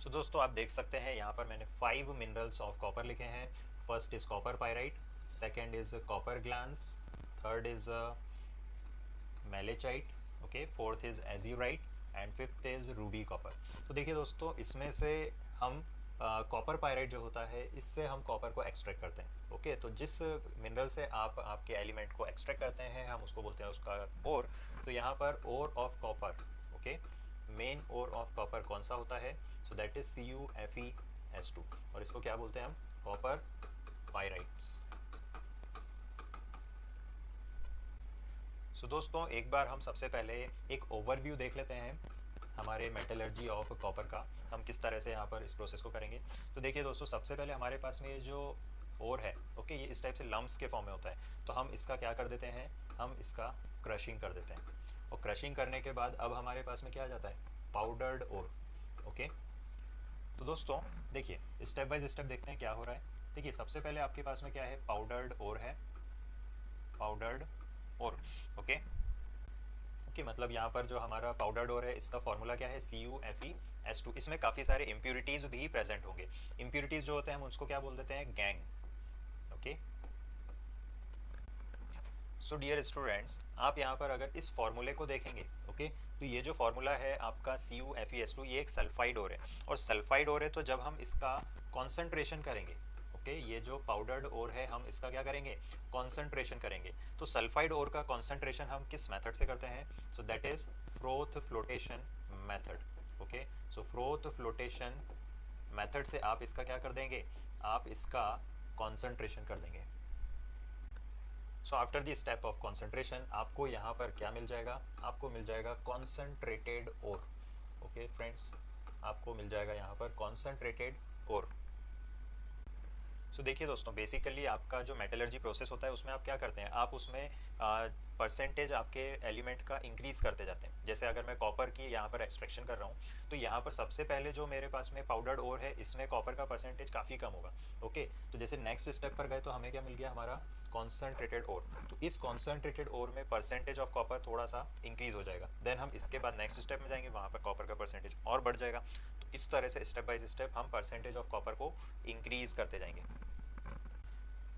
सो दोस्तों आप देख सकते हैं यहाँ पर मैंने 5 मिनरल्स ऑफ कॉपर लिखे हैं। First is copper pyrite, second is copper glance, third is malachite, okay, fourth is azurite and fifth is ruby copper. तो देखिए दोस्तों, इसमें से हम कॉपर पायराइट जो होता है इससे हम कॉपर को एक्सट्रैक्ट करते हैं। ओके, तो जिस मिनरल से आप आपके एलिमेंट को एक्सट्रैक्ट करते हैं हम उसको बोलते हैं उसका ओर। तो यहाँ पर ore of copper, okay, main ore of copper कौन सा होता है? सो दैट इज CuFeS2 और इसको क्या बोलते हैं हम? Copper pyrites. सो दोस्तों एक बार हम सबसे पहले एक ओवरव्यू देख लेते हैं हमारे मेटलर्जी ऑफ कॉपर का, हम किस तरह से यहाँ पर इस प्रोसेस को करेंगे। तो देखिए दोस्तों, सबसे पहले हमारे पास में ये जो ओर है, ओके, ये इस टाइप से लम्प्स के फॉर्म में होता है। तो हम इसका क्या कर देते हैं, हम इसका क्रशिंग कर देते हैं और क्रशिंग करने के बाद अब हमारे पास में क्या आ जाता है? Powdered ore. ओके, तो दोस्तों देखिए स्टेप बाय स्टेप देखते हैं क्या हो रहा है। देखिए सबसे पहले आपके पास में क्या है? पाउडर्ड ओर है, पाउडर्ड ओर। ओके, ओके, मतलब यहाँ पर जो हमारा पाउडर डोर है इसका फॉर्मूला क्या है? CuFeS2। इसमें काफ़ी सारे इम्प्यूरिटीज़ भी प्रेजेंट होंगे। इम्प्यूरिटीज़ जो होते हैं हम उसको क्या बोल देते हैं? Gangue. Okay, so dear students, आप यहाँ पर अगर इस फॉर्मूले को देखेंगे, ओके, तो ये जो फॉर्मूला है आपका CuFeS2 ये एक सल्फाइड ओर है और सल्फाइड ओर है तो जब हम इसका कॉन्सेंट्रेशन करेंगे, ओके, ये जो पाउडर्ड ओर है हम इसका क्या करेंगे? कॉन्सेंट्रेशन करेंगे। तो सल्फाइड ओर का कॉन्सेंट्रेशन हम किस मेथड से करते हैं? So that is froth flotation method. Okay, so froth flotation method से आप इसका क्या कर देंगे? आप इसका कॉन्सेंट्रेशन कर देंगे। So after the step of concentration आपको यहाँ पर क्या मिल जाएगा? आपको मिल जाएगा कॉन्सेंट्रेटेड ओर। ओके फ्रेंड्स, आपको मिल जाएगा यहाँ पर कॉन्सेंट्रेटेड ओर। सो देखिए दोस्तों, बेसिकली आपका जो मेटलर्जी प्रोसेस होता है उसमें आप क्या करते हैं? आप उसमें परसेंटेज आपके एलिमेंट का इंक्रीज़ करते जाते हैं। जैसे अगर मैं कॉपर की यहाँ पर एक्सट्रैक्शन कर रहा हूँ तो यहाँ पर सबसे पहले जो मेरे पास में पाउडर्ड ओर है इसमें कॉपर का परसेंटेज काफ़ी कम होगा। ओके, तो जैसे नेक्स्ट स्टेप पर गए तो हमें क्या मिल गया? हमारा कॉन्सेंट्रेटेड ओर। तो इस कॉन्सेंट्रेटेड ओर में परसेंटेज ऑफ कॉपर थोड़ा सा इंक्रीज़ हो जाएगा। देन हम इसके बाद नेक्स्ट स्टेप में जाएंगे, वहाँ पर कॉपर का परसेंटेज और बढ़ जाएगा। तो इस तरह से स्टेप बाय स्टेप हम परसेंटेज ऑफ कॉपर को इंक्रीज़ करते जाएंगे।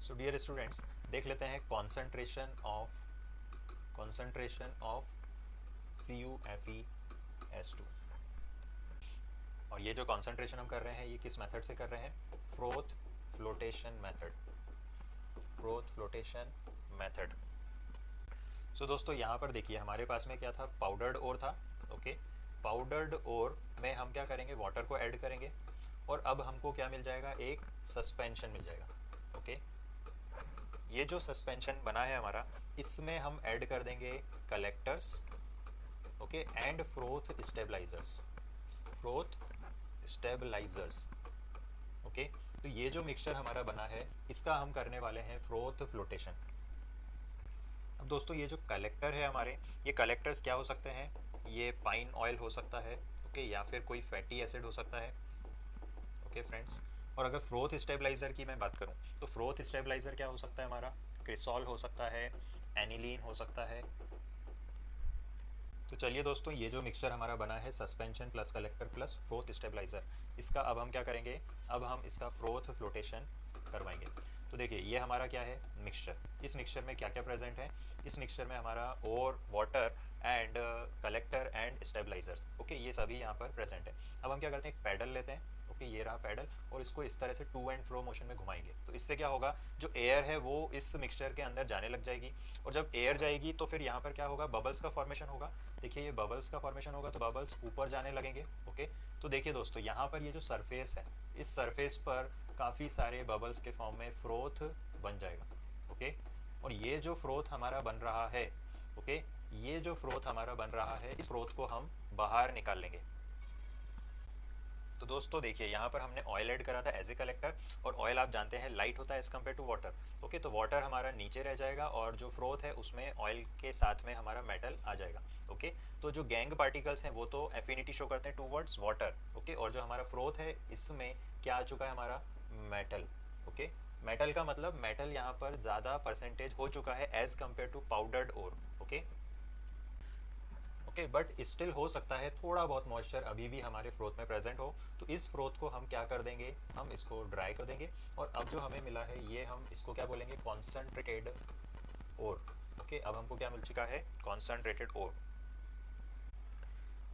सो डियर स्टूडेंट्स, देख लेते हैं कॉन्सेंट्रेशन ऑफ CuFeS2। और ये जो कॉन्सेंट्रेशन हम कर रहे हैं ये किस मेथड से कर रहे हैं? Froth flotation method. Froth flotation method. So दोस्तों यहाँ पर देखिए हमारे पास में क्या था? पाउडर्ड ओर था। ओके, पाउडर्ड ओर में हम क्या करेंगे? वाटर को ऐड करेंगे और अब हमको क्या मिल जाएगा? एक सस्पेंशन मिल जाएगा। ओके, ये जो सस्पेंशन बना है हमारा इसमें हम ऐड कर देंगे collectors, okay, and froth stabilisers. Froth stabilisers. Okay, तो ये जो मिक्सचर हमारा बना है इसका हम करने वाले हैं फ्रोथ फ्लोटेशन। अब दोस्तों ये जो कलेक्टर है हमारे, ये कलेक्टर्स क्या हो सकते हैं? ये पाइन ऑयल हो सकता है, ओके, या फिर कोई फैटी एसिड हो सकता है। ओके फ्रेंड्स, और अगर फ्रोथ स्टेबलाइज़र की मैं बात करूं तो फ्रोथ स्टेबलाइज़र क्या हो सकता है हमारा? क्रिसॉल हो सकता है, एनिलीन हो सकता है। तो चलिए दोस्तों, ये जो मिक्सचर हमारा बना है suspension plus collector plus froth stabiliser, इसका अब हम क्या करेंगे? अब हम इसका फ्रोथ फ्लोटेशन करवाएंगे। तो देखिए ये हमारा क्या है? मिक्सचर। इस मिक्सचर में क्या क्या प्रेजेंट है? इस मिक्सचर में हमारा और water and collector and stabilisers, okay, ये सभी यहाँ पर प्रेजेंट है। अब हम क्या करते हैं? एक पैडल लेते हैं, ओके, ये रहा पैडल, और इसको इस तरह से टू एंड फ्रो मोशन में घुमाएंगे। तो इससे क्या होगा? जो एयर है वो इस मिक्सचर के अंदर जाने लग जाएगी और जब एयर जाएगी तो फिर यहाँ पर क्या होगा? बबल्स का फॉर्मेशन होगा। देखिए ये बबल्स का फॉर्मेशन होगा तो बबल्स ऊपर जाने लगेंगे। ओके, तो देखिए दोस्तों यहाँ पर ये जो सरफेस है इस सरफेस पर काफ़ी सारे बबल्स के फॉर्म में फ्रोथ बन जाएगा। ओके, और ये जो फ्रोथ हमारा बन रहा है, ओके, ये जो फ्रोथ हमारा बन रहा है इस फ्रोथ को हम बाहर निकाल लेंगे। तो दोस्तों देखिए यहाँ पर हमने ऑयल ऐड करा था एज ए कलेक्टर और ऑयल आप जानते हैं लाइट होता है as compare to water. Okay, तो वाटर हमारा नीचे रह जाएगा और जो फ्रोथ है उसमें ऑयल के साथ में हमारा मेटल आ जाएगा। ओके, तो जो गैंग पार्टिकल्स हैं वो तो एफिनिटी शो करते हैं टूवर्ड्स वाटर। ओके, और जो हमारा फ्रोथ है इसमें क्या आ चुका है? हमारा मेटल। ओके, मेटल का मतलब मेटल यहाँ पर ज़्यादा परसेंटेज हो चुका है as compare to powdered ore. Okay, okay, but still हो सकता है थोड़ा बहुत मॉइस्चर अभी भी हमारे फ्रोथ में प्रेजेंट हो, तो इस फ्रोथ को हम क्या कर देंगे, हम इसको ड्राई कर देंगे। और अब जो हमें मिला है ये हम इसको क्या बोलेंगे, कॉन्सेंट्रेटेड ओर। ओके, अब हमको क्या मिल चुका है, कॉन्सेंट्रेटेड ओर।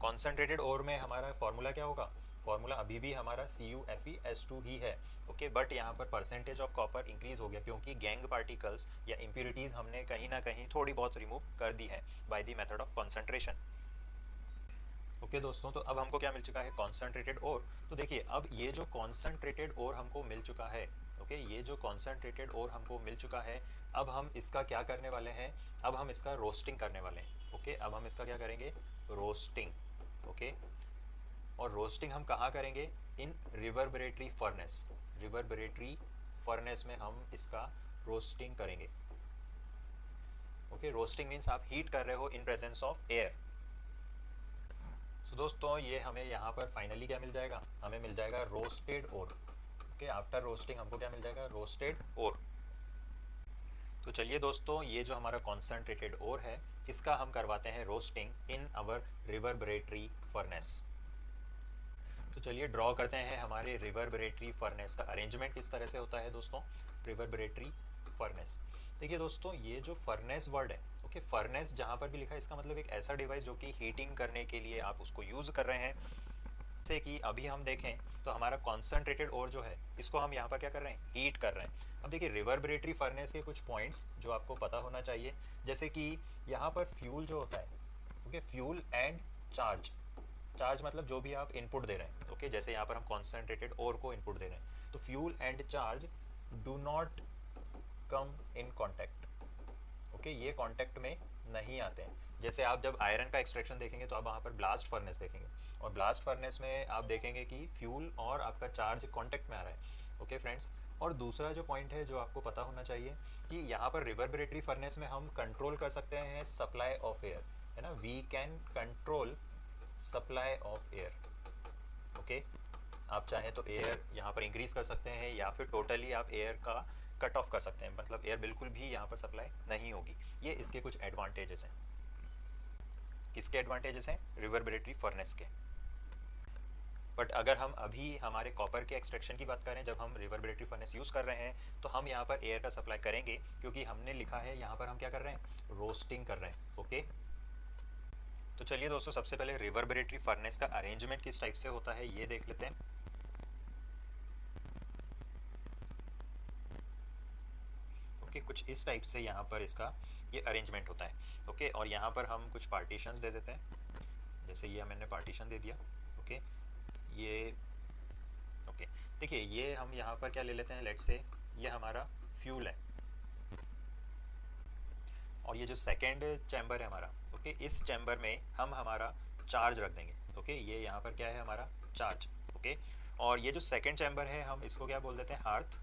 कॉन्सेंट्रेटेड ओर में हमारा फॉर्मूला क्या होगा, फॉर्मूला अभी भी हमारा CuFeS2 ही है। ओके, बट यहाँ पर परसेंटेज ऑफ कॉपर इंक्रीज हो गया क्योंकि गैंग पार्टिकल्स या इम्प्योरिटीज़ हमने कहीं ना कहीं थोड़ी बहुत रिमूव कर दी है by the method of concentration. Okay दोस्तों, तो अब हमको क्या मिल चुका है, कॉन्सेंट्रेटेड ओर। तो देखिए अब ये जो कॉन्सेंट्रेटेड ओर हमको मिल चुका है, ओके, ये जो कॉन्सेंट्रेटेड ओर हमको मिल चुका है, अब हम इसका क्या करने वाले हैं, अब हम इसका रोस्टिंग करने वाले हैं। ओके, अब हम इसका क्या करेंगे, रोस्टिंग। ओके, और रोस्टिंग हम कहाँ करेंगे, इन रिवर्बरेटरी फर्नेस। रिवर्बरेटरी फर्नेस में हम इसका रोस्टिंग करेंगे। ओके, रोस्टिंग मीन्स आप हीट कर रहे हो इन प्रेजेंस ऑफ एयर। सो दोस्तों ये हमें यहाँ पर फाइनली क्या मिल जाएगा, हमें मिल जाएगा रोस्टेड ओर। ओके, आफ्टर रोस्टिंग हमको क्या मिल जाएगा, रोस्टेड ओर। तो चलिए दोस्तों, ये जो हमारा कॉन्सेंट्रेटेड ओर है इसका हम करवाते हैं roasting in our reverberatory furnace. तो चलिए ड्रॉ करते हैं हमारे रिवर्बरेटरी फर्नेस का अरेंजमेंट किस तरह से होता है दोस्तों। रिवर्बरेटरी फर्नेस, देखिए दोस्तों ये जो फर्नेस वर्ड है, ओके, फर्नेस जहाँ पर भी लिखा है इसका मतलब एक ऐसा डिवाइस जो कि हीटिंग करने के लिए आप उसको यूज़ कर रहे हैं। जैसे कि अभी हम देखें तो हमारा कॉन्सेंट्रेटेड ओर जो है इसको हम यहाँ पर क्या कर रहे हैं, हीट कर रहे हैं। अब देखिए रिवर्बरेटरी फर्नेस के कुछ पॉइंट्स जो आपको पता होना चाहिए, जैसे कि यहाँ पर फ्यूल जो होता है, okay, fuel and charge. Charge मतलब जो भी आप इनपुट दे रहे हैं, ओके, जैसे यहाँ पर हम कॉन्सेंट्रेटेड ओर को इनपुट दे रहे हैं, तो fuel and charge do not come in contact. Okay, ये कॉन्टैक्ट में नहीं आते हैं। जैसे आप जब आयरन का एक्सट्रैक्शन देखेंगे तो आप वहाँ पर ब्लास्ट फर्नेस देखेंगे, और ब्लास्ट फर्नेस में आप देखेंगे कि फ्यूल और आपका चार्ज कॉन्टैक्ट में आ रहा है। ओके फ्रेंड्स, और दूसरा जो पॉइंट है जो आपको पता होना चाहिए कि यहाँ पर रिवर्बरेटरी फर्नेस में हम कंट्रोल कर सकते हैं सप्लाई ऑफ एयर, है ना, we can control supply of air. Okay, आप चाहें तो एयर यहाँ पर इंक्रीज़ कर सकते हैं या फिर टोटली आप एयर का कट ऑफ कर सकते हैं, मतलब एयर बिल्कुल भी यहाँ पर सप्लाई नहीं होगी। ये इसके कुछ एडवांटेजेस हैं। किसके एडवांटेजेस हैं, रिवर्बरेटरी फर्नेस के। बट अगर हम अभी हमारे कॉपर के एक्सट्रैक्शन की बात करें, जब हम रिवर्बरेटरी फर्नेस यूज़ कर रहे हैं तो हम यहाँ पर एयर का सप्लाई करेंगे क्योंकि हमने लिखा है यहाँ पर हम क्या कर रहे हैं, रोस्टिंग कर रहे हैं। ओके, तो चलिए दोस्तों सबसे पहले रिवर्बरेटरी फर्नेस का अरेंजमेंट किस टाइप से होता है ये देख लेते हैं। ओके, कुछ इस टाइप से यहाँ पर इसका ये अरेंजमेंट होता है। ओके, और यहाँ पर हम कुछ पार्टीशंस दे देते हैं, जैसे ये मैंने पार्टीशन दे दिया। ओके, ये ओके, देखिए ये हम यहाँ पर क्या ले लेते हैं, लेट्स से ये हमारा फ्यूल है, और ये जो सेकेंड चैम्बर है हमारा, ओके, इस चैम्बर में हम हमारा चार्ज रख देंगे। ओके, ये यहाँ पर क्या है, हमारा चार्ज। ओके, और ये जो सेकेंड चैम्बर है हम इसको क्या बोल देते हैं, हार्थ।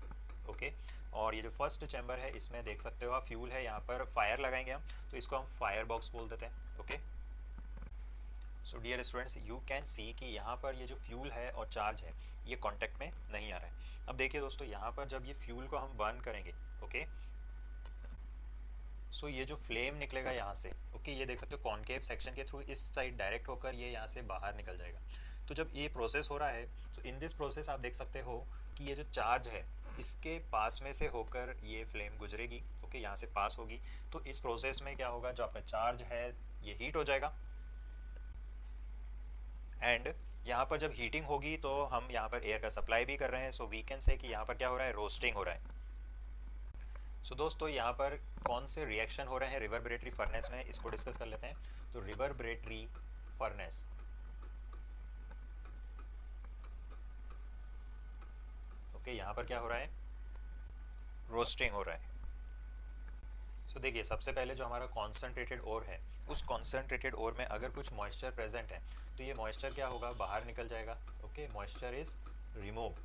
ओके, और ये जो फर्स्ट चैम्बर है इसमें देख सकते हो आप फ्यूल है, यहाँ पर फायर लगाएंगे हम, तो इसको हम फायर बॉक्स बोल देते हैं। Okay, so dear students you can see कि यहाँ पर ये जो फ्यूल है और चार्ज है ये कांटेक्ट में नहीं आ रहा है। अब देखिए दोस्तों यहाँ पर जब ये फ्यूल को हम बर्न करेंगे, ओके, सो ये जो फ्लेम निकलेगा यहाँ से, ओके, ये देख सकते हो कॉनकेव सेक्शन के थ्रू इस साइड डायरेक्ट होकर ये यहाँ से बाहर निकल जाएगा। तो जब ये प्रोसेस हो रहा है तो इन दिस प्रोसेस आप देख सकते हो कि ये जो चार्ज है इसके पास में से होकर ये फ्लेम गुजरेगी। ओके, यहाँ से पास होगी, तो इस प्रोसेस में क्या होगा, जो आपका चार्ज है ये हीट हो जाएगा, एंड यहाँ पर जब हीटिंग होगी तो हम यहाँ पर एयर का सप्लाई भी कर रहे हैं। सो वी कैन से कि यहाँ पर क्या हो रहा है, रोस्टिंग हो रहा है। सो दोस्तों यहाँ पर कौन से रिएक्शन हो रहे हैं रिवर्बरेटरी फर्नेस में, इसको डिस्कस कर लेते हैं। तो रिवर्बरेटरी फर्नेस, ओके, यहाँ पर क्या हो रहा है, रोस्टिंग हो रहा है। सो देखिए सबसे पहले जो हमारा कॉन्सेंट्रेटेड ओर है, उस कॉन्सेंट्रेटेड ओर में अगर कुछ मॉइस्चर प्रेजेंट है तो ये मॉइस्चर क्या होगा, बाहर निकल जाएगा। Okay, moisture is removed.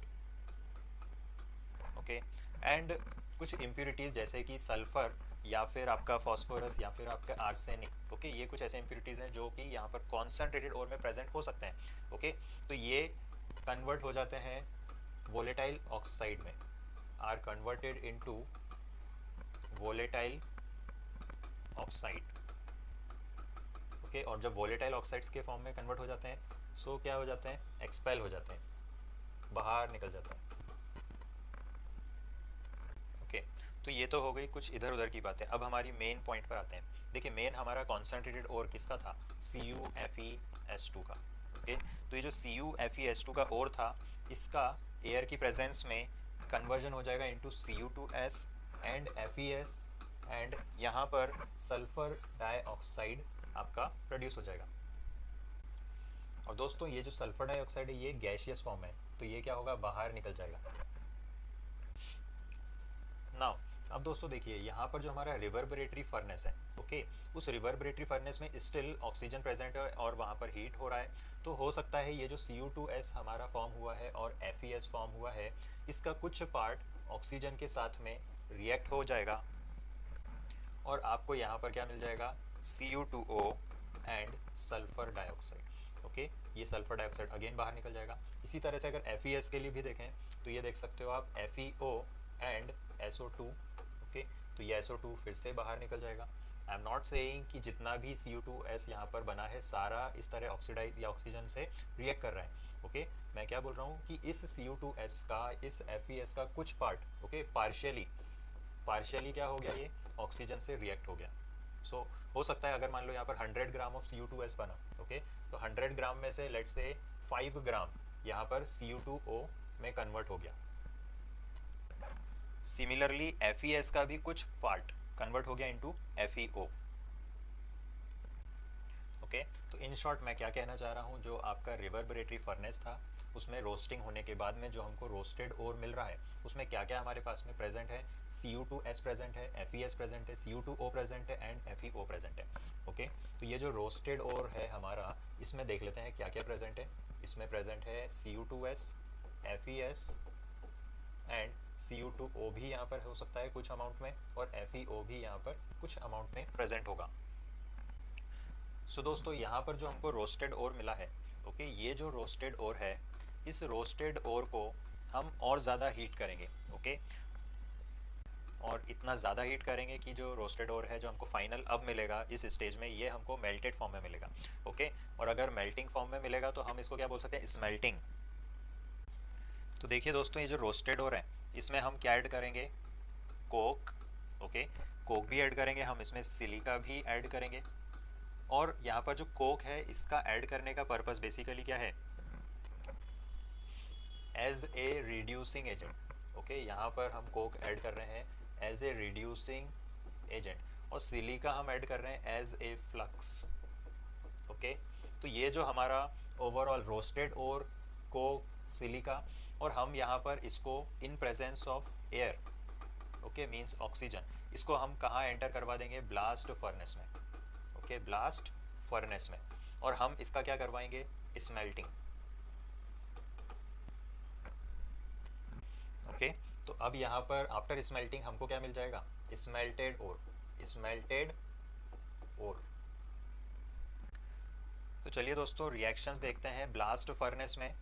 Okay, and कुछ इम्प्योरिटीज़ जैसे कि सल्फ़र या फिर आपका फॉस्फोरस या फिर आपका आर्सेनिक, ओके, ये कुछ ऐसे इम्प्योरिटीज़ हैं जो कि यहाँ पर कॉन्सेंट्रेटेड ओर में प्रेजेंट हो सकते हैं। ओके, तो ये कन्वर्ट हो जाते हैं वोलेटाइल ऑक्साइड में, are converted into volatile oxide. Okay. और जब वॉलेटाइल ऑक्साइड्स के फॉर्म में कन्वर्ट हो जाते हैं सो क्या हो जाते हैं, एक्सपेल हो जाते हैं, बाहर निकल जाते हैं। ओके, तो ये तो हो गई कुछ इधर उधर की बातें। अब हमारी मेन पॉइंट पर आते हैं। देखिए मेन हमारा कॉन्सेंट्रेटेड ओर किसका था, CuFeS2 का। ओके, तो ये जो CuFeS2 का ओर था, इसका एयर की प्रेजेंस में कन्वर्जन हो जाएगा into Cu2S and FeS, and यहाँ पर सल्फर डाइऑक्साइड आपका प्रोड्यूस हो जाएगा। और दोस्तों ये जो सल्फर डाइऑक्साइड है ये गैशियस फॉर्म है, तो ये क्या होगा, बाहर निकल जाएगा। नाउ अब दोस्तों देखिए यहाँ पर जो हमारा रिवर्बरेटरी फर्नेस है, ओके, उस रिवर्बरेटरी फर्नेस में स्टिल ऑक्सीजन प्रेजेंट है और वहाँ पर हीट हो रहा है। तो हो सकता है ये जो Cu2S हमारा फॉर्म हुआ है और FeS फॉर्म हुआ है, इसका कुछ पार्ट ऑक्सीजन के साथ में रिएक्ट हो जाएगा और आपको यहाँ पर क्या मिल जाएगा, Cu2O and sulphur dioxide. Okay, ये सल्फर डाइऑक्साइड अगेन बाहर निकल जाएगा। इसी तरह से अगर FeS के लिए भी देखें तो ये देख सकते हो आप FeO एंड SO2। ओके, तो ये SO2 फिर से बाहर निकल जाएगा। आई एम नॉट सेइंग कि जितना भी Cu2S यहाँ पर बना है सारा इस तरह ऑक्सीडाइज या ऑक्सीजन से रिएक्ट कर रहा है। ओके, मैं क्या बोल रहा हूँ कि इस Cu2S का, इस FeS का कुछ पार्ट, ओके, पार्शियली क्या हो गया, ये ऑक्सीजन से रिएक्ट हो गया। सो हो सकता है अगर मान लो यहाँ पर 100 ग्राम ऑफ Cu2S बना, ओके, तो 100 ग्राम में से लेट्स से 5 ग्राम यहाँ पर Cu2O में कन्वर्ट हो गया। सिमिलरली FeS का भी कुछ पार्ट कन्वर्ट हो गया इनटू FeO। ओके, तो इन शॉर्ट मैं क्या कहना चाह रहा हूँ, जो आपका रिवर्बरेटरी फर्नेस था उसमें रोस्टिंग होने के बाद में जो हमको रोस्टेड ओर मिल रहा है उसमें क्या क्या हमारे पास में प्रेजेंट है, Cu2S प्रेजेंट है, FeS प्रेजेंट है, Cu2O प्रेजेंट है एंड FeO प्रेजेंट है। ओके, तो ये जो रोस्टेड ओर है हमारा, इसमें देख लेते हैं क्या क्या प्रेजेंट है। इसमें प्रेजेंट है Cu2S, FeS एंड Cu2O भी यहाँ पर हो सकता है कुछ अमाउंट में, और FeO भी यहाँ पर कुछ अमाउंट में प्रेजेंट होगा। सो दोस्तों यहाँ पर जो हमको रोस्टेड ओर मिला है, ओके, ये जो रोस्टेड ओर है, इस रोस्टेड ओर को हम और ज़्यादा हीट करेंगे। ओके, और इतना ज़्यादा हीट करेंगे कि जो रोस्टेड ओर है जो हमको फाइनल अब मिलेगा इस स्टेज में, ये हमको मेल्टेड फॉर्म में मिलेगा। ओके, और अगर मेल्टिंग फॉर्म में मिलेगा तो हम इसको क्या बोल सकते हैं, स्मेल्टिंग। तो देखिए दोस्तों ये जो रोस्टेड ओर है इसमें हम क्या ऐड करेंगे, कोक। ओके, कोक भी ऐड करेंगे हम, इसमें सिलिका भी ऐड करेंगे। और यहाँ पर जो कोक है इसका ऐड करने का पर्पस बेसिकली क्या है, as a reducing agent. Okay, यहाँ पर हम कोक ऐड कर रहे हैं एज ए रिड्यूसिंग एजेंट, और सिलिका हम ऐड कर रहे हैं एज ए फ्लक्स। ओके, तो ये जो हमारा ओवरऑल रोस्टेड और कोक, सिलिका, और हम यहाँ पर इसको in presence of air, okay, means oxygen, इसको हम कहाँ एंटर करवा देंगे, ब्लास्ट फर्नेस में। ओके, ब्लास्ट फर्नेस में, और हम इसका क्या करवाएंगे, स्मेल्टिंग। ओके, तो अब यहाँ पर आफ्टर स्मेल्टिंग हमको क्या मिल जाएगा, स्मेल्टेड ओर, स्मेल्टेड ओर। तो चलिए दोस्तों रिएक्शंस देखते हैं ब्लास्ट फर्नेस में।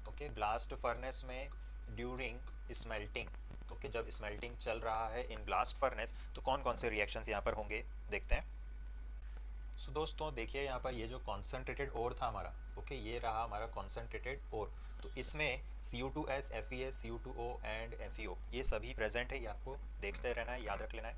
ओके, ब्लास्ट फर्नेस में ड्यूरिंग स्मेल्टिंग, ओके, जब स्मेल्टिंग चल रहा है इन ब्लास्ट फर्नेस तो कौन कौन से रिएक्शंस यहाँ पर होंगे देखते हैं। सो दोस्तों देखिए यहाँ पर ये जो कॉन्सेंट्रेटेड ओर था हमारा, ओके, ये रहा हमारा कॉन्सेंट्रेटेड ओर। तो इसमें Cu2S, FeS, Cu2O and FeO ये सभी प्रेजेंट है, ये आपको देखते रहना है, याद रख लेना है।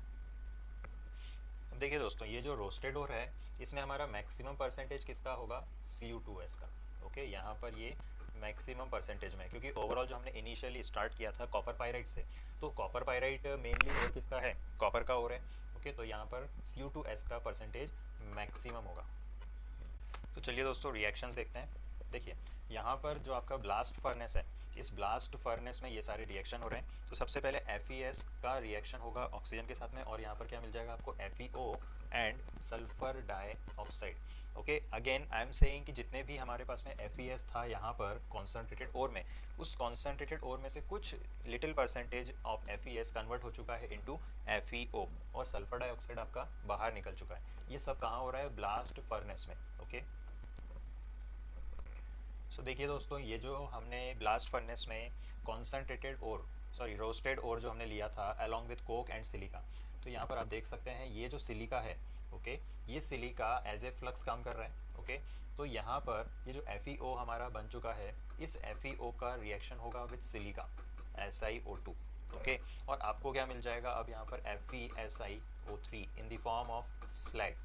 अब देखिए दोस्तों ये जो रोस्टेड ओर है इसमें हमारा मैक्सिमम परसेंटेज किसका होगा, Cu2S का। ओके, यहाँ पर ये मैक्सिमम परसेंटेज में, क्योंकि ओवरऑल जो हमने इनिशियली स्टार्ट किया था कॉपर पाइराइट से, तो कॉपर पाइराइट मेनली ओर किसका है, कॉपर का ओर है। ओके, तो यहाँ पर Cu2S का परसेंटेज मैक्सिमम होगा। तो चलिए दोस्तों रिएक्शंस देखते हैं। देखिए यहाँ पर जो आपका ब्लास्ट फर्नेस है, इस ब्लास्ट फर्नेस में ये सारे रिएक्शन हो रहे हैं। तो सबसे पहले FeS का रिएक्शन होगा ऑक्सीजन के साथ में, और यहाँ पर क्या मिल जाएगा आपको, FeO and sulphur dioxide. Okay, again I am saying कि जितने भी हमारे पास में FeS था यहाँ पर कॉन्सेंट्रेटेड ओर में, उस कॉन्सेंट्रेटेड ओर में से कुछ little percentage of FeS convert हो चुका है इनटू FeO, और सल्फर डाइऑक्साइड आपका बाहर निकल चुका है। ये सब कहाँ हो रहा है, ब्लास्ट फर्नेस में। ओके, सो देखिए दोस्तों ये जो हमने ब्लास्ट फर्नेस में कॉन्सेंट्रेटेड ओर सॉरी रोस्टेड ओर जो हमने लिया था along with Coke and silica. तो यहाँ पर आप देख सकते हैं ये जो सिलिका है, ओके, ये सिलिका एज ए फ्लक्स काम कर रहा है, ओके। तो यहाँ पर ये जो FeO हमारा बन चुका है, इस FeO का रिएक्शन होगा विथ सिलिका SiO2, ओके। और आपको क्या मिल जाएगा अब यहाँ पर FeSiO3 in the form of slag,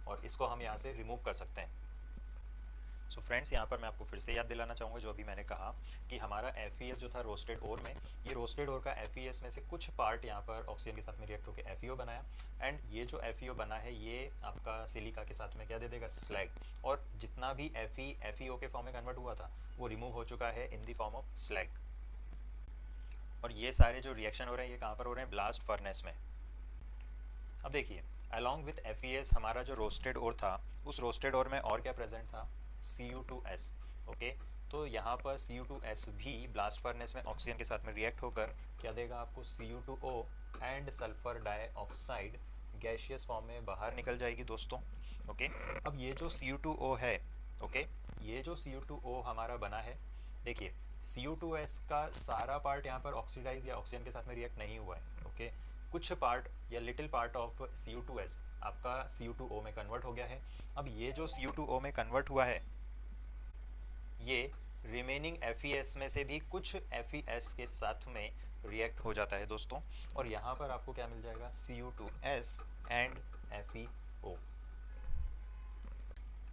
और इसको हम यहाँ से रिमूव कर सकते हैं। सो फ्रेंड्स, यहाँ पर मैं आपको फिर से याद दिलाना चाहूँगा जो अभी मैंने कहा कि हमारा FeS जो था रोस्टेड ओर में, ये रोस्टेड ओर का FeS में से कुछ पार्ट यहाँ पर ऑक्सीजन के साथ में रिएक्ट होकर FeO बनाया, एंड ये जो FeO बना है ये आपका सिलिका के साथ में क्या दे देगा, स्लैग। और जितना भी FeO के फॉर्म में कन्वर्ट हुआ था वो रिमूव हो चुका है in the form of slag. और ये सारे जो रिएक्शन हो रहे हैं ये कहाँ पर हो रहे हैं, ब्लास्ट फर्नेस में। अब देखिए अलॉन्ग विथ FeS हमारा जो रोस्टेड ओर था, उस रोस्टेड ओर में और क्या प्रेजेंट था, Cu2S, ओके। तो यहाँ पर Cu2S भी ब्लास्ट फर्नेस में ऑक्सीजन के साथ में रिएक्ट होकर क्या देगा आपको, Cu2O and sulphur dioxide gaseous form में बाहर निकल जाएगी दोस्तों, ओके। अब ये जो Cu2O है, ओके, ये जो Cu2O हमारा बना है, देखिए Cu2S का सारा पार्ट यहाँ पर ऑक्सीडाइज या ऑक्सीजन के साथ में रिएक्ट नहीं हुआ है, ओके। कुछ पार्ट या लिटिल पार्ट ऑफ Cu2S आपका Cu2O में कन्वर्ट हो गया है। अब ये जो Cu2O में कन्वर्ट हुआ है, ये रिमेनिंग FeS में से भी कुछ FeS के साथ में रिएक्ट हो जाता है दोस्तों, और यहाँ पर आपको क्या मिल जाएगा, Cu2S एंड FeO।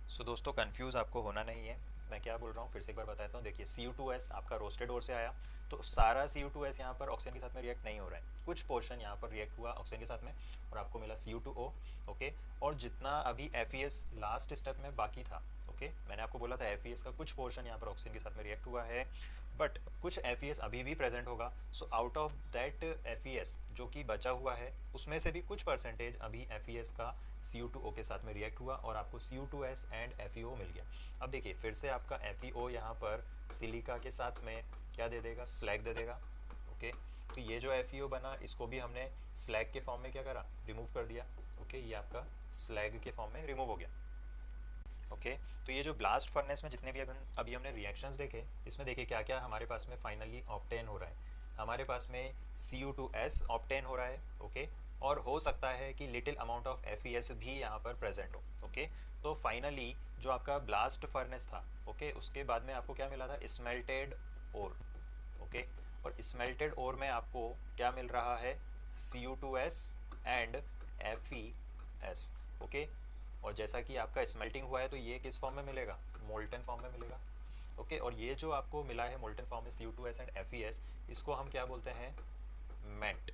सो दोस्तों कंफ्यूज आपको होना नहीं है, मैं क्या बोल रहा हूँ फिर से एक बार बताता हूँ। देखिए Cu2S आपका रोस्टेड ओर से आया, तो सारा Cu2S यहाँ पर ऑक्सीजन के साथ में रिएक्ट नहीं हो रहा है, कुछ पोर्शन यहाँ पर रिएक्ट हुआ ऑक्सीजन के साथ में और आपको मिला Cu2O, ओके। और जितना अभी FeS लास्ट स्टेप में बाकी था, ओके, मैंने आपको बोला था FeS का कुछ पोर्शन यहाँ पर ऑक्सीजन के साथ में रिएक्ट हुआ है, बट कुछ FeS अभी भी प्रेजेंट होगा। So out of that FeS जो कि बचा हुआ है, उसमें से भी कुछ परसेंटेज अभी FeS का Cu2O के साथ में रिएक्ट हुआ और आपको Cu2S एंड FeO मिल गया। अब देखिए फिर से आपका FeO यहाँ पर सिलिका के साथ में क्या दे देगा, स्लैग दे देगा, ओके। तो ये जो FeO बना इसको भी हमने स्लैग के फॉर्म में क्या करा, रिमूव कर दिया, ओके। ये आपका स्लैग के फॉर्म में रिमूव हो गया, ओके। तो ये जो ब्लास्ट फर्नेस में जितने भी अभी हमने रिएक्शंस देखे, इसमें देखिए क्या क्या हमारे पास में फाइनली ऑब्टेन हो रहा है। हमारे पास में Cu2S ऑब्टेन हो रहा है, ओके। और हो सकता है कि लिटिल अमाउंट ऑफ FeS भी यहाँ पर प्रेजेंट हो, ओके। तो फाइनली जो आपका ब्लास्ट फर्नेस था, ओके, उसके बाद में आपको क्या मिला था, स्मेल्टेड ओर, ओके। और स्मेल्टेड ओर में आपको क्या मिल रहा है, Cu2S एंड FeS, ओके। और जैसा कि आपका स्मेल्टिंग हुआ है तो ये किस फॉर्म में मिलेगा, मोल्टन फॉर्म में मिलेगा, ओके। और ये जो आपको मिला है मोल्टन फॉर्म में Cu2S एंड FeS, इसको हम क्या बोलते हैं, मैट,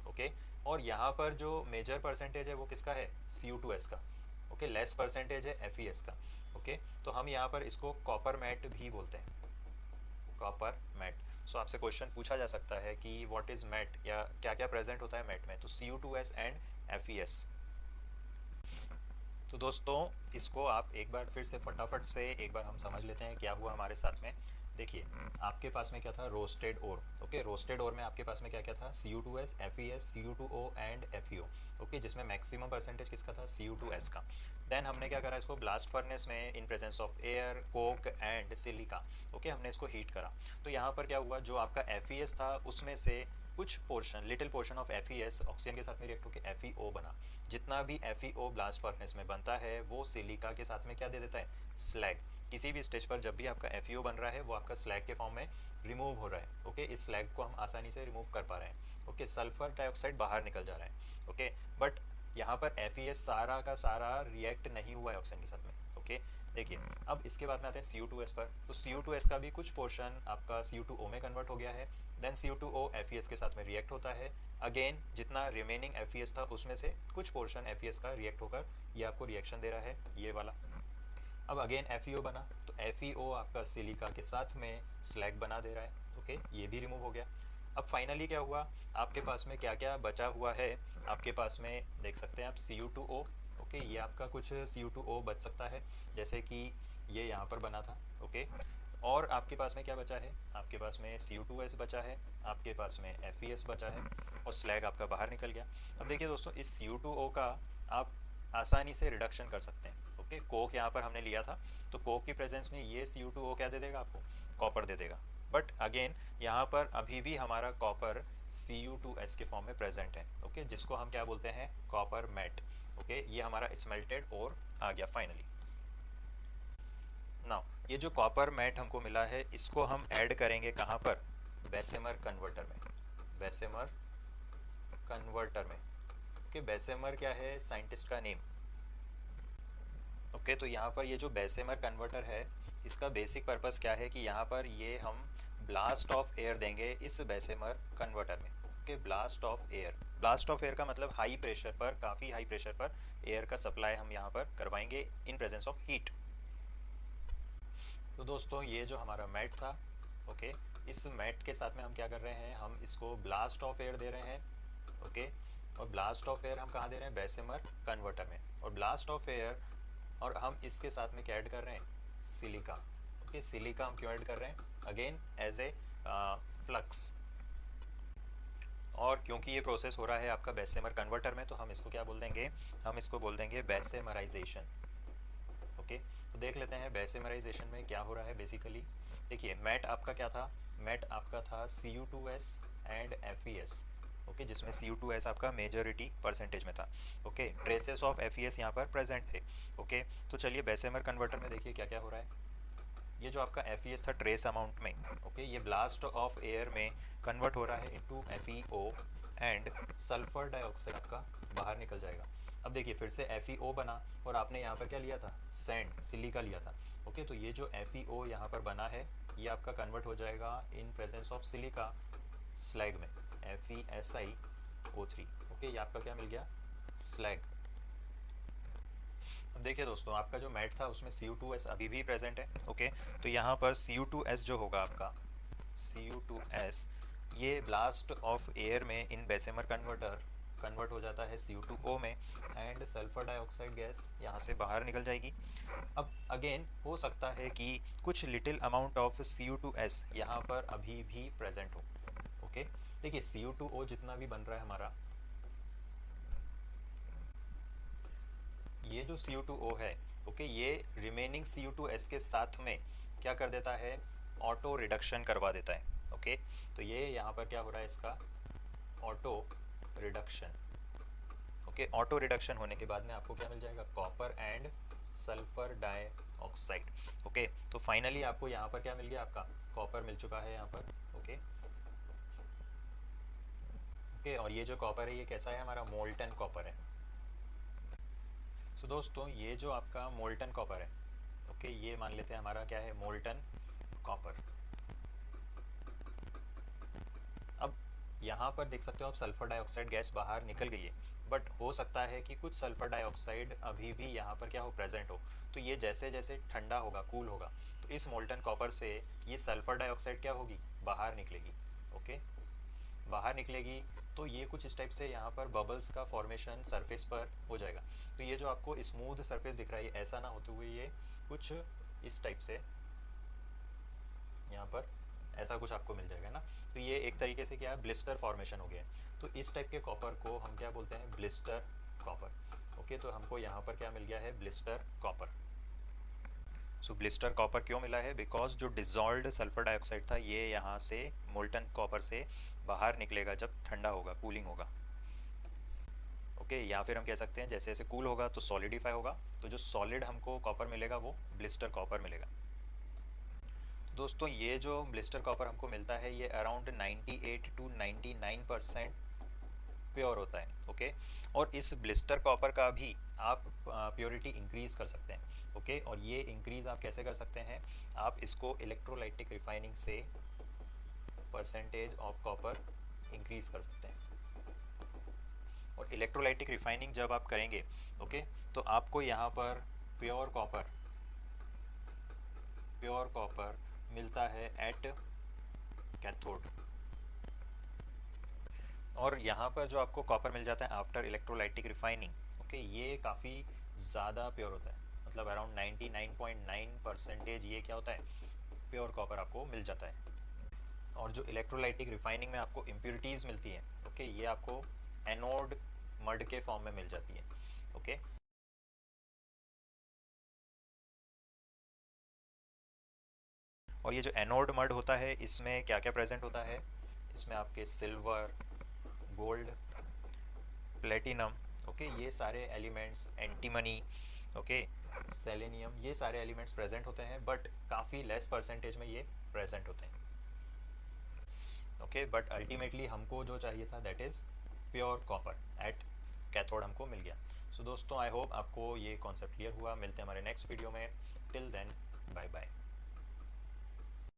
ओके। और यहाँ पर जो मेजर परसेंटेज है वो किसका है, Cu2S का, ओके। लेस परसेंटेज है FeS का, ओके। तो हम यहाँ पर इसको कॉपर मैट भी बोलते हैं, कॉपर मैट। सो आपसे क्वेश्चन पूछा जा सकता है कि व्हाट इज मैट, या क्या क्या प्रेजेंट होता है मैट में, तो Cu2S एंड FeS। तो दोस्तों इसको आप एक बार फिर से फटाफट से एक बार हम समझ लेते हैं क्या हुआ हमारे साथ में। देखिए आपके पास में क्या था, रोस्टेड ओर, ओके। रोस्टेड ओर में आपके पास में क्या क्या था, Cu2S, FeS, Cu2O and FeO, okay, जिसमें मैक्सिमम परसेंटेज किसका था, Cu2S का। देन हमने क्या करा, इसको ब्लास्ट फर्नेस में in presence of air, Coke and silica, okay, हमने इसको हीट करा। तो यहाँ पर क्या हुआ, जो आपका FeS था उसमें से कुछ portion, little portion of FeS oxygen के साथ में रिएक्ट होकर FeO बना। जितना भी FeO ब्लास्ट फर्नेस में बनता है वो सिलिका के साथ में क्या दे देता है, स्लैग। किसी भी स्टेज पर जब भी आपका FeO बन रहा है वो आपका स्लैग के फॉर्म में रिमूव हो रहा है, ओके। इस स्लैग को हम आसानी से रिमूव कर पा रहे हैं, ओके। सल्फर डाइऑक्साइड बाहर निकल जा रहा है, ओके। बट यहाँ पर FeS सारा का सारा रिएक्ट नहीं हुआ है ऑक्सीजन के साथ में, ओके। देखिए अब इसके बाद में आते हैं Cu2S पर। तो Cu2S का भी कुछ पोर्शन आपका Cu2O में कन्वर्ट हो गया है, देन Cu2O FeS के साथ में रिएक्ट होता है। अगेन जितना रिमेनिंग FeS था उसमें से कुछ पोर्शन FeS का रिएक्ट होकर ये आपको रिएक्शन दे रहा है, ये वाला। अब अगेन FeO बना, तो FeO आपका सिलिका के साथ में स्लैग बना दे रहा है, ओके, ये भी रिमूव हो गया। अब फाइनली क्या हुआ, आपके पास में क्या क्या बचा हुआ है, आपके पास में देख सकते हैं आप Cu2O, ओके, ये आपका कुछ Cu2O बच सकता है, जैसे कि ये यहाँ पर बना था, ओके। और आपके पास में क्या बचा है, आपके पास में Cu2S बचा है, आपके पास में FeS बचा है और स्लैग आपका बाहर निकल गया। अब देखिए दोस्तों इस Cu2O का आप आसानी से रिडक्शन कर सकते हैं, ओके। कोक यहाँ पर हमने लिया था, तो कोक की प्रेजेंस में ये Cu2O क्या दे देगा आपको, कॉपर दे देगा, बट अगेन यहाँ पर अभी भी हमारा कॉपर Cu2S के फॉर्म में प्रेजेंट है, ओके, जिसको हम क्या बोलते हैं, कॉपर मैट, ओके। ये हमारा स्मेल्टेड और आ गया फाइनली। नाउ ये जो कॉपर मैट हमको मिला है, इसको हम ऐड करेंगे कहाँ पर, बेसेमर कन्वर्टर में, बेसेमर कन्वर्टर में, ओके। बेसेमर क्या है, साइंटिस्ट का नेम, ओके। तो यहाँ पर ये जो बेसेमर कन्वर्टर है, इसका बेसिक पर्पस क्या है कि यहाँ पर ये हम ब्लास्ट ऑफ एयर देंगे इस बेसेमर कन्वर्टर में, okay. Blast of air, blast of air का मतलब हाई प्रेशर पर, काफ़ी हाई प्रेशर पर एयर का सप्लाई हम यहाँ पर करवाएंगे इन प्रेजेंस ऑफ हीट। तो दोस्तों ये जो हमारा मैट था, ओके, इस मैट के साथ में हम क्या कर रहे हैं, हम इसको ब्लास्ट ऑफ एयर दे रहे हैं, ओके। और ब्लास्ट ऑफ एयर हम कहाँ दे रहे हैं, बेसेमर कन्वर्टर में। और ब्लास्ट ऑफ एयर और हम इसके साथ में क्या ऐड कर रहे हैं, सिलिका, ओके। सिलिका हम क्यों ऐड कर रहे हैं, अगेन एज ए फ्लक्स। और क्योंकि ये प्रोसेस हो रहा है आपका बेसेमर कन्वर्टर में, तो हम इसको क्या बोल देंगे, हम इसको बोल देंगे बेसेमराइजेशन, ओके। तो देख लेते हैं बेसेमराइजेशन में क्या हो रहा है बेसिकली। देखिए मैट आपका क्या था, मैट आपका था Cu2S एंड FeS, ओके, जिसमें Cu2S आपका मेजॉरिटी परसेंटेज में था, ओके। ट्रेसेस ऑफ FeS यहाँ पर प्रेजेंट थे, ओके। तो चलिए बेसेमर कन्वर्टर में देखिए क्या क्या हो रहा है। ये जो आपका FeS था ट्रेस अमाउंट में, ओके, ये ब्लास्ट ऑफ एयर में कन्वर्ट हो रहा है into FeO and sulphur dioxide आपका बाहर निकल जाएगा। अब देखिए फिर से FeO बना और आपने यहाँ पर क्या लिया था, सैंड, सिलिका लिया था, ओके। तो ये जो FeO यहाँ पर बना है, ये आपका कन्वर्ट हो जाएगा in presence of silica slag में, FeSiO3, ओके। ये आपका क्या मिल गया, स्लैग। अब देखिए दोस्तों आपका जो मैट था उसमें Cu2S अभी भी प्रेजेंट है, ओके। तो यहाँ पर Cu2S जो होगा आपका, Cu2S ये ब्लास्ट ऑफ एयर में इन बेसेमर कन्वर्टर कन्वर्ट हो जाता है Cu2O में एंड सल्फर डाइऑक्साइड गैस यहाँ से बाहर निकल जाएगी। अब अगेन हो सकता है कि कुछ लिटिल अमाउंट ऑफ Cu2S यहाँ पर अभी भी प्रेजेंट हो, ओके। देखिए Cu2O जितना भी बन रहा है हमारा, ये जो Cu2O है, ओके, ये रिमेनिंग Cu2S के साथ में क्या कर देता है, ऑटो रिडक्शन करवा देता है, ओके। तो ये यहाँ पर क्या हो रहा है, इसका auto reduction, okay. Auto reduction होने के बाद में आपको क्या मिल जाएगा, copper and sulphur dioxide, okay. तो फाइनली आपको यहाँ पर क्या मिल गया, आपका कॉपर मिल चुका है यहाँ पर, ओके, ओके। और ये जो कॉपर है ये कैसा है, हमारा मोल्टन कॉपर है। सो दोस्तों ये जो आपका मोल्टन कॉपर है, ओके, ये मान लेते हैं हमारा क्या है, मोल्टन कॉपर। अब यहाँ पर देख सकते हो आप सल्फर डाइऑक्साइड गैस बाहर निकल गई है, बट हो सकता है कि कुछ सल्फर डाइऑक्साइड अभी भी यहाँ पर क्या हो, प्रेजेंट हो। तो ये जैसे जैसे ठंडा होगा, कूल होगा, तो इस मोल्टन कॉपर से ये सल्फर डाइऑक्साइड क्या होगी, बाहर निकलेगी, ओके, बाहर निकलेगी। तो ये कुछ इस टाइप से यहाँ पर बबल्स का फॉर्मेशन सरफेस पर हो जाएगा। तो ये जो आपको स्मूथ सरफेस दिख रहा है, ऐसा ना होते हुए ये कुछ इस टाइप से यहाँ पर ऐसा कुछ आपको मिल जाएगा ना। तो ये एक तरीके से क्या है, ब्लिस्टर फॉर्मेशन हो गया है। तो इस टाइप के कॉपर को हम क्या बोलते हैं, ब्लिस्टर कॉपर, ओके। तो हमको यहाँ पर क्या मिल गया है, ब्लिस्टर कॉपर। सो ब्लिस्टर कॉपर क्यों मिला है, बिकॉज जो डिजॉल्व्ड सल्फर डाइऑक्साइड था ये यहाँ से मोल्टन कॉपर से बाहर निकलेगा जब ठंडा होगा, कूलिंग होगा, ओके। या फिर हम कह सकते हैं जैसे जैसे कूल होगा तो सॉलिडिफाई होगा, तो जो सॉलिड हमको कॉपर मिलेगा वो ब्लिस्टर कॉपर मिलेगा। दोस्तों ये जो ब्लिस्टर कॉपर हमको मिलता है ये अराउंड 98 टू 99% प्योर होता है, ओके। और इस ब्लिस्टर कॉपर का भी आप प्योरिटी इंक्रीज़ कर सकते हैं, ओके। और ये इंक्रीज़ आप कैसे कर सकते हैं, आप इसको इलेक्ट्रोलाइटिक रिफाइनिंग से परसेंटेज ऑफ कॉपर इंक्रीज़ कर सकते हैं। और इलेक्ट्रोलाइटिक रिफाइनिंग जब आप करेंगे, ओके, तो आपको यहाँ पर प्योर कॉपर मिलता है एट कैथोड। और यहाँ पर जो आपको कॉपर मिल जाता है आफ्टर इलेक्ट्रोलाइटिक रिफाइनिंग, ओके, ये काफ़ी ज़्यादा प्योर होता है, मतलब अराउंड 99.9% ये क्या होता है, प्योर कॉपर आपको मिल जाता है। और जो इलेक्ट्रोलाइटिक रिफाइनिंग में आपको इम्प्योरिटीज़ मिलती हैं, ओके, ये आपको एनोड मड के फॉर्म में मिल जाती है, ओके। और ये जो एनोड मड होता है इसमें क्या क्या प्रेजेंट होता है, इसमें आपके सिल्वर, गोल्ड, प्लेटिनम, ओके, ये सारे एलिमेंट्स, एंटीमनी, ओके, सेलेनियम, ये सारे एलिमेंट्स प्रेजेंट होते हैं, बट काफ़ी लेस परसेंटेज में ये प्रेजेंट होते हैं, ओके। बट अल्टीमेटली हमको जो चाहिए था that is pure copper at cathode हमको मिल गया। सो दोस्तों, आई होप आपको ये कॉन्सेप्ट क्लियर हुआ। मिलते हैं हमारे नेक्स्ट वीडियो में। Till then, bye bye.